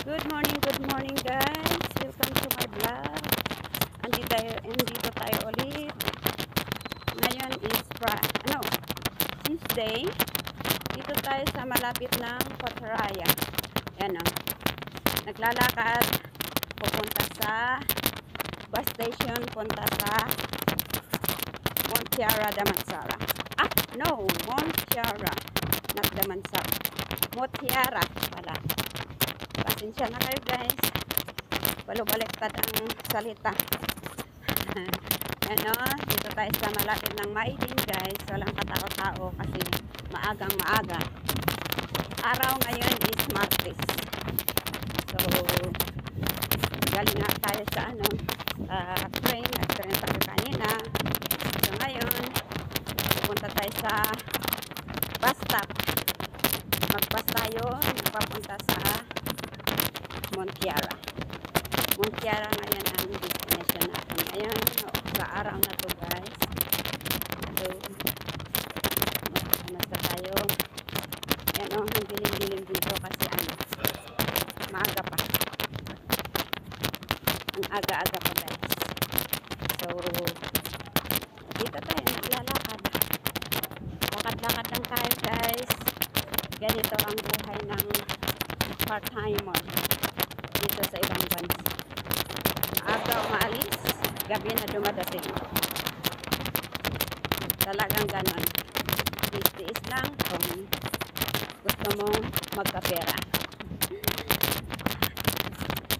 Good morning guys. Welcome to my vlog. Andito tayo ulit. Ngayon is Tuesday. Dito tayo sa malapit ng Cotaraya. Yan o. Naglalakad. Pupunta sa bus station. Punta sa Montiara Damansara. Montiara. Not Damansara. Montiara pala. Pasensya na kayo guys. Balubaliktad ang salita. Ano, dito tayo sa malapit ng Maidin guys. Walang katao-tao kasi maagang maaga. Araw ngayon is Martes. So, galing nga tayo sa train. Nag-train tayo kanina. So ngayon, pupunta tayo sa bus stop. Mag-bus tayo. Papunta sa Montiara. Montiara ngayon ang destination natin. Ngayon, sa araw na to guys. So, nasa tayo. Yan o, ang dilim-dilim dito kasi maaga pa. Ang aga-aga pa guys. So, dito tayo, naglalakad. Lakad-lakad lang tayo guys. Ganito ang buhay ng part-timer dito sa ibang bansa. Maaga umaalis, gabi na dumadating. Talagang ganon. Tiis-tiis lang kung gusto mong magkapera.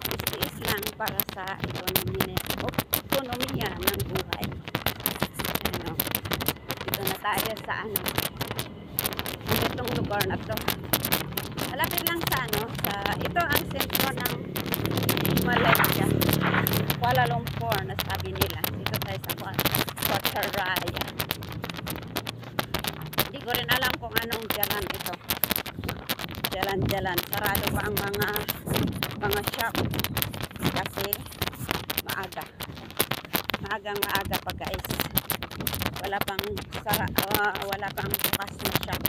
Tiis-tiis lang para sa ekonomiya ng buhay. Ano, dito na tayo sa itong lugar na to. Malapit lang sa ito ang sentro ng Malaysia, Kuala Lumpur na sabi nila. Dito tayo sa Cotaraya. Hindi ko rin alam kung anong jalan ito. Jalan. Sarado pa ang mga shop kasi maaga. Maaga pa guys. Wala pang bukas na shop.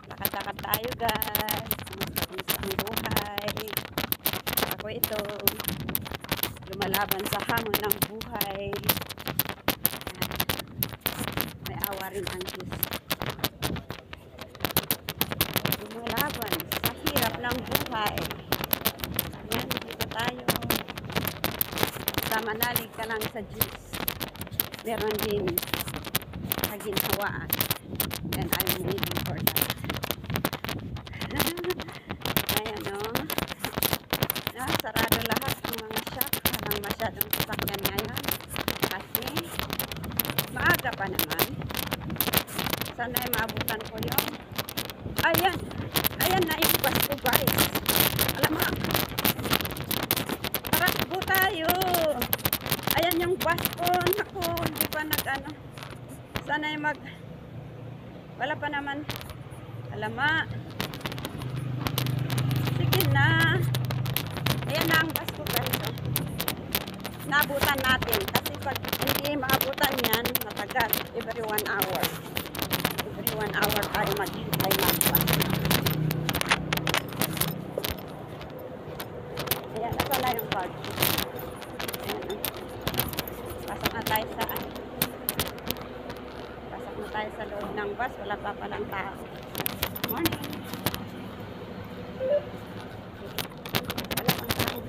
Lakad-lakad tayo guys. Kumusta ang buhay. Ako ito. Lumalaban sa hamon ng buhay. May awa rin ang Diyos. Lumalaban sa hirap ng buhay. Yan, dito tayo. Sa manalig ka lang sa Diyos. Meron din kaginhawaan. And I'm waiting for that. Ayan o. Sarado lahat ng mga shop. Walang masyadong sasakyan ngayon. Kasi maaga pa naman. Sana ay maabutan ko yun. Ayan. Ayan na yung bus ko guys. Alam mo. Tarakbo tayo. Ayan yung bus ko. Naku, hindi pa sana ay wala pa naman. Alama. Sige na. Ayan na ang bus ko guys. Naabutan natin. Kasi pag hindi maabutan yan, matagal. Every 1 hour. Every 1 hour tayo maghintay ng bus. Ayan na pala yung card. Ayan na. Pasok na tayo sa loob ng bus. Wala pa palang tao. Morning. Wala pang tao.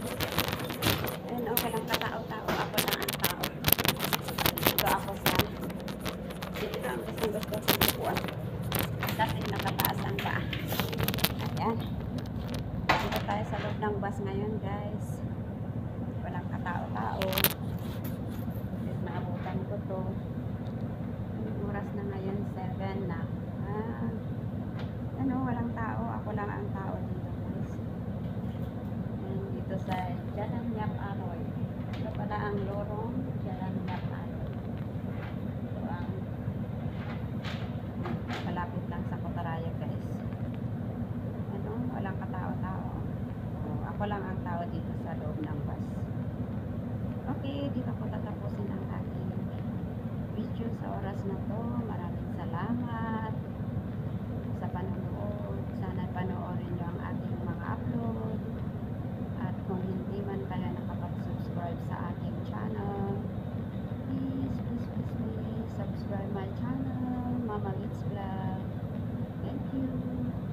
Ayun o, walang katao-tao. Ako lang ang tao. Dito ako dito ang gusto sa buwan. Kasi nakataas ang paa. Ayan. Dito tayo sa loob ng bus ngayon guys. Walang katao-tao. Naabutan ko to. Oras na ngayon 7 na. Walang tao. Ako lang ang tao dito guys. Dito sa Jalan Yap Aroy. Ito pala ang lorong Jalan Yap Aroy. Ito ang malapit lang sa Cotaraya guys. Walang katao-tao. Ako lang ang tao dito sa loob ng bus. Okay, dito ko tatapusin ang aking video sa oras na to. Maraming salamat sa panonood. channel, Mama Liz Vlog. Thank you.